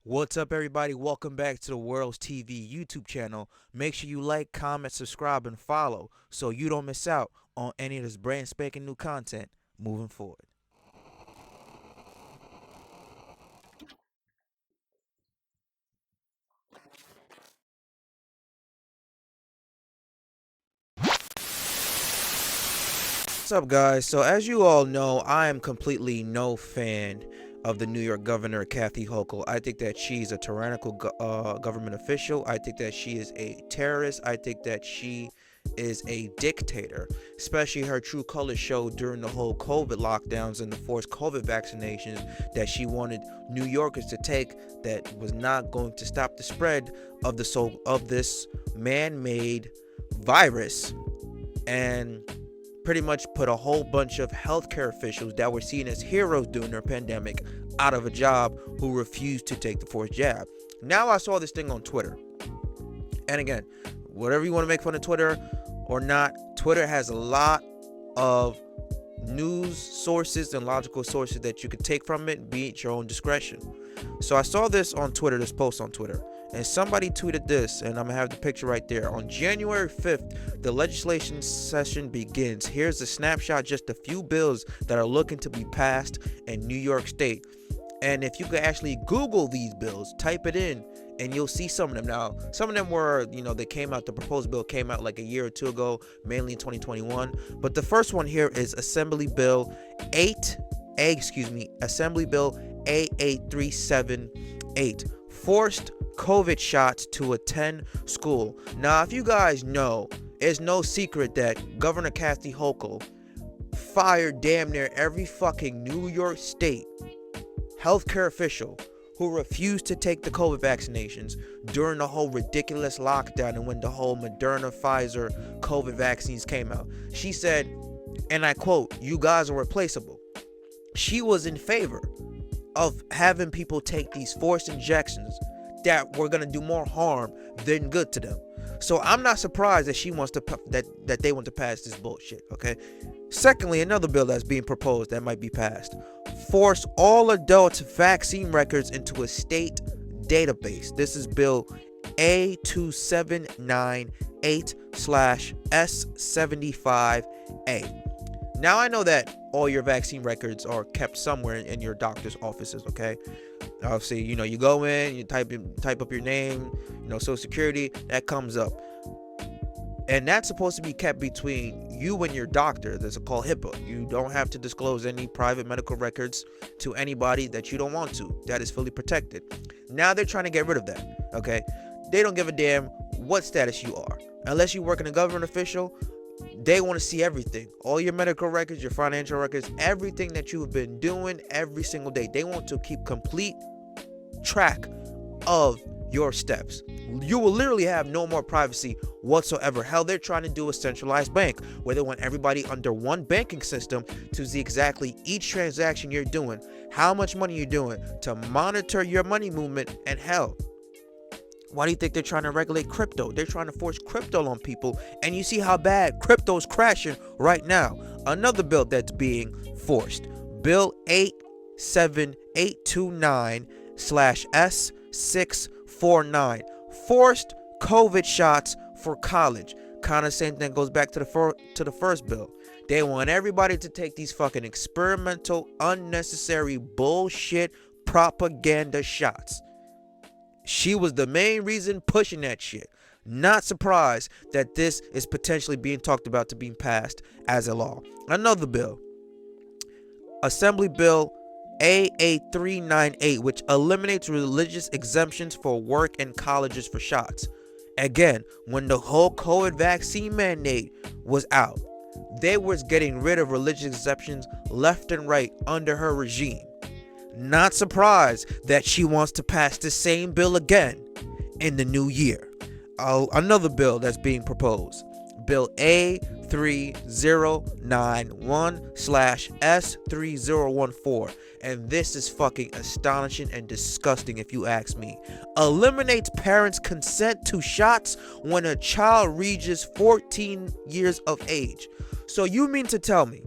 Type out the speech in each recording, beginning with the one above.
What's up, everybody? Welcome back to the World's TV YouTube channel. Make sure you like, comment, subscribe, and follow so you don't miss out on any of this brand spanking new content moving forward. What's up, guys? So, as you all know, I am completely no fan of the New York governor, Kathy Hochul. I think that she's a tyrannical government official. I think that she is a terrorist. I think that she is a dictator, especially her true colors showed during the whole COVID lockdowns and the forced COVID vaccinations that she wanted New Yorkers to take, that was not going to stop the spread of this man-made virus, and pretty much put a whole bunch of healthcare officials that were seen as heroes during their pandemic out of a job who refused to take the forced jab. Now I saw this thing on Twitter. And again, whatever you want to make fun of Twitter or not, Twitter has a lot of news sources and logical sources that you could take from it, be at your own discretion. So I saw this on Twitter, this post on Twitter, and somebody tweeted this, and I'm gonna have the picture right there. On January 5th, the legislation session begins. Here's a snapshot, just a few bills that are looking to be passed in New York State. And if you could actually Google these bills, type it in, and you'll see some of them. Now, some of them were, they came out, the proposed bill came out like a year or two ago, mainly in 2021. But the first one here is Assembly Bill Assembly Bill A8378, forced COVID shots to attend school. Now, if you guys know, it's no secret that Governor Kathy Hochul fired damn near every fucking New York State healthcare official who refused to take the COVID vaccinations during the whole ridiculous lockdown and when the whole Moderna, Pfizer COVID vaccines came out. She said, and I quote, "You guys are replaceable." She was in favor of having people take these forced injections that were going to do more harm than good to them. So I'm not surprised that she wants to that they want to pass this bullshit, okay? Secondly, another bill that's being proposed that might be passed: force all adults' vaccine records into a state database. This is Bill A2798/S75A. Now, I know that all your vaccine records are kept somewhere in your doctor's offices, okay? Obviously, you go in, you type up your name, Social Security, that comes up. And that's supposed to be kept between you and your doctor. That's called HIPAA. You don't have to disclose any private medical records to anybody that you don't want to. That is fully protected. Now they're trying to get rid of that, okay? They don't give a damn what status you are. Unless you work in a government official, they want to see everything. All your medical records, your financial records, everything that you've been doing every single day. They want to keep complete track of your steps. You will literally have no more privacy whatsoever. Hell, they're trying to do a centralized bank where they want everybody under one banking system to see exactly each transaction you're doing, how much money you're doing, to monitor your money movement. And hell, why do you think they're trying to regulate crypto? They're trying to force crypto on people, and you see how bad crypto's crashing right now. Another bill that's being forced, Bill 87829/S649, forced COVID shots for college. Kind of same thing, goes back to the first bill. They want everybody to take these fucking experimental, unnecessary bullshit propaganda shots. She was the main reason pushing that shit. Not surprised that this is potentially being talked about to being passed as a law. Another bill, Assembly Bill A8398, which eliminates religious exemptions for work and colleges for shots. Again, when the whole COVID vaccine mandate was out, they was getting rid of religious exemptions left and right under her regime. Not surprised that she wants to pass the same bill again in the new year. Another bill that's being proposed, Bill A3091/S3014. And this is fucking astonishing and disgusting if you ask me. Eliminates parents' consent to shots when a child reaches 14 years of age. So you mean to tell me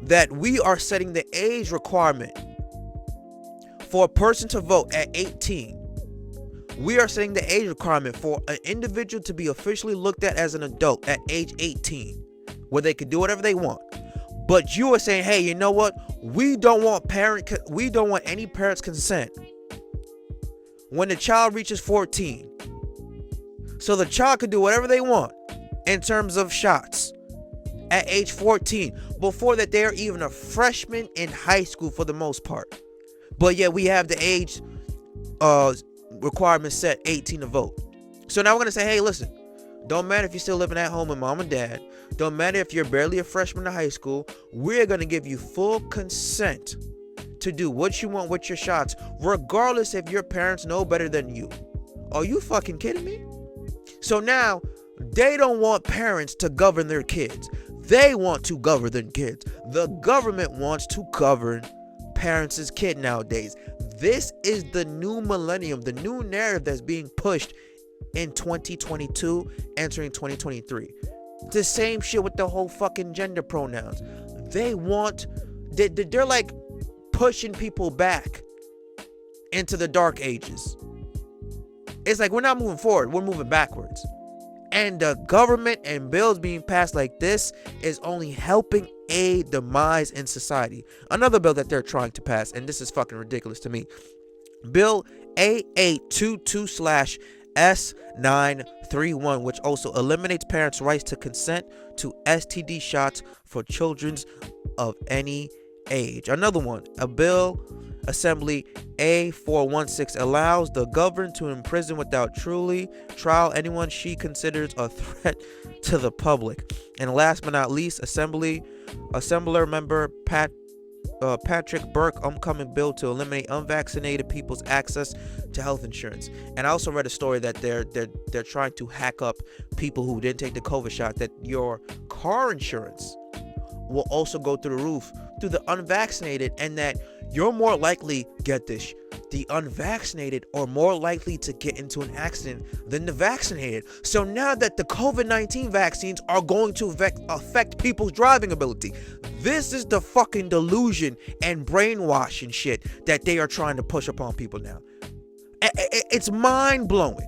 that we are setting the age requirement For a person to vote at 18, we are setting the age requirement for an individual to be officially looked at as an adult at age 18, where they can do whatever they want. But you are saying, hey, you know what? We don't want any parents' consent when the child reaches 14. So the child can do whatever they want in terms of shots at age 14. Before that, they're even a freshman in high school for the most part. But yet we have the age requirement set 18 to vote. So now we're going to say, hey, listen, don't matter if you're still living at home with mom and dad. Don't matter if you're barely a freshman in high school. We're going to give you full consent to do what you want with your shots, regardless if your parents know better than you. Are you fucking kidding me? So now they don't want parents to govern their kids. They want to govern their kids. The government wants to govern parents' kid nowadays. This is the new millennium, the new narrative that's being pushed in 2022, entering 2023. The same shit with the whole fucking gender pronouns. They're like pushing people back into the dark ages. It's like we're not moving forward, we're moving backwards. And the government and bills being passed like this is only helping a demise in society. Another bill that they're trying to pass, and this is fucking ridiculous to me. Bill A822/S931, which also eliminates parents' rights to consent to STD shots for children of any age. Another one, a bill assembly A416, allows the government to imprison without trial anyone she considers a threat to the public. And last but not least, Assembler member Patrick Burke upcoming bill to eliminate unvaccinated people's access to health insurance. And I also read a story that they're trying to hack up people who didn't take the COVID shot, that your car insurance will also go through the roof through the unvaccinated, and that you're more likely, get this, the unvaccinated are more likely to get into an accident than the vaccinated. So now that the COVID-19 vaccines are going to affect people's driving ability, this is the fucking delusion and brainwashing shit that they are trying to push upon people now. It's mind-blowing.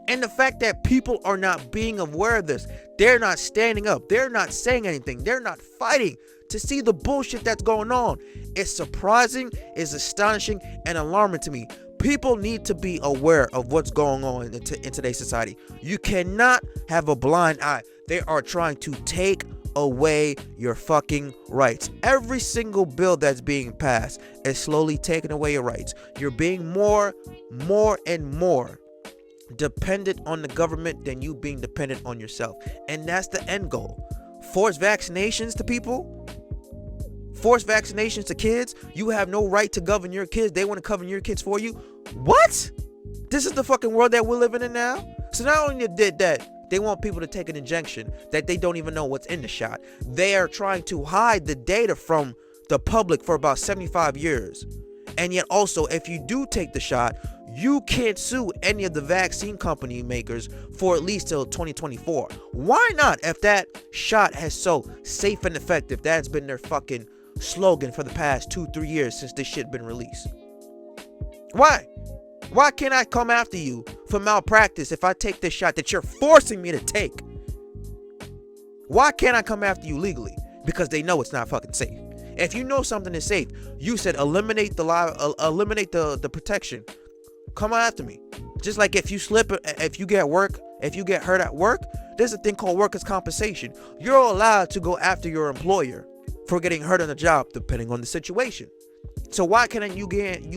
And the fact that people are not being aware of this, they're not standing up, they're not saying anything, they're not fighting to see the bullshit that's going on. It's surprising, it's astonishing, and alarming to me. People need to be aware of what's going on in today's society. You cannot have a blind eye. They are trying to take away your fucking rights. Every single bill that's being passed is slowly taking away your rights. You're being more and more dependent on the government than you being dependent on yourself. And that's the end goal. Forced vaccinations to people, forced vaccinations to kids. You have no right to govern your kids. They want to govern your kids for you. What? This is the fucking world that we're living in now? So not only did that, they want people to take an injection that they don't even know what's in the shot. They are trying to hide the data from the public for about 75 years. And yet also, if you do take the shot, you can't sue any of the vaccine company makers for at least till 2024. Why not? If that shot has so safe and effective, that's been their fucking slogan for the past 2-3 years since this shit been released. Why can't I come after you for malpractice if I take this shot that you're forcing me to take? Why can't I come after you legally? Because they know it's not fucking safe. If you know something is safe, you said eliminate the protection. Come on after me. Just like if you slip, if you get hurt at work, there's a thing called workers' compensation. You're allowed to go after your employer for getting hurt on the job, depending on the situation. So why can't you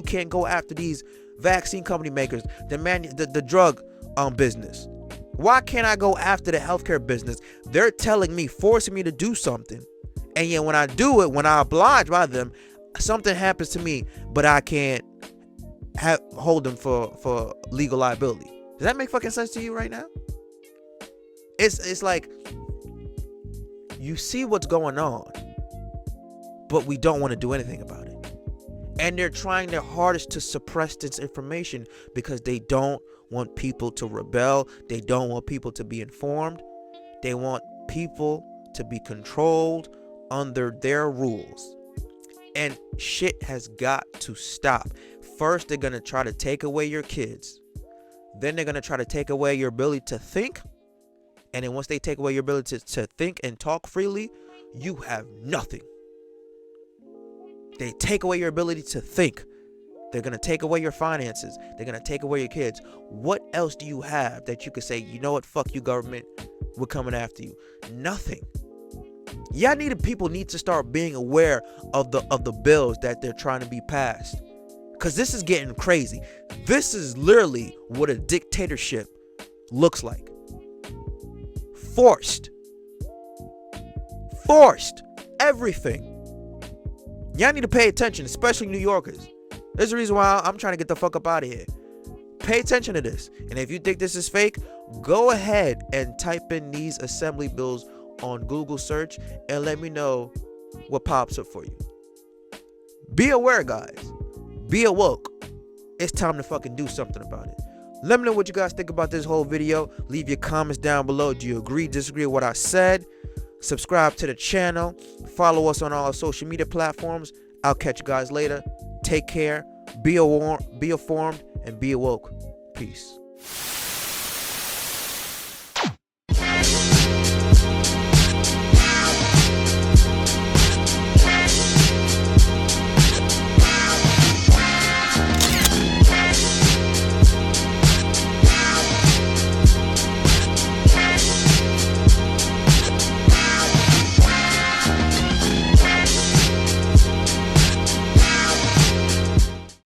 can't go after these vaccine company makers, the drug business? Why can't I go after the healthcare business? They're telling me, forcing me to do something, and yet when I do it, when I oblige by them, something happens to me, but I can't hold them for legal liability. Does that make fucking sense to you right now? It's like, you see what's going on, but we don't want to do anything about it. And they're trying their hardest to suppress this information because they don't want people to rebel. They don't want people to be informed. They want people to be controlled under their rules. And shit has got to stop. First, they're going to try to take away your kids. Then they're going to try to take away your ability to think. And then once they take away your ability to think and talk freely, you have nothing. They take away your ability to think. They're going to take away your finances. They're going to take away your kids. What else do you have that you could say, you know what, fuck you, government, we're coming after you? Nothing. People need to start being aware of the bills that they're trying to be passed. Because this is getting crazy. This is literally what a dictatorship looks like. Forced everything. Y'all need to pay attention, especially New Yorkers. There's a reason why I'm trying to get the fuck up out of here. Pay attention to this. And if you think this is fake, go ahead and type in these assembly bills on Google search and let me know what pops up for you. Be aware, guys. Be awoke. It's time to fucking do something about it. Let me know what you guys think about this whole video. Leave your comments down below. Do you agree, disagree with what I said? Subscribe to the channel. Follow us on all our social media platforms. I'll catch you guys later. Take care. Be informed and be awoke. Peace.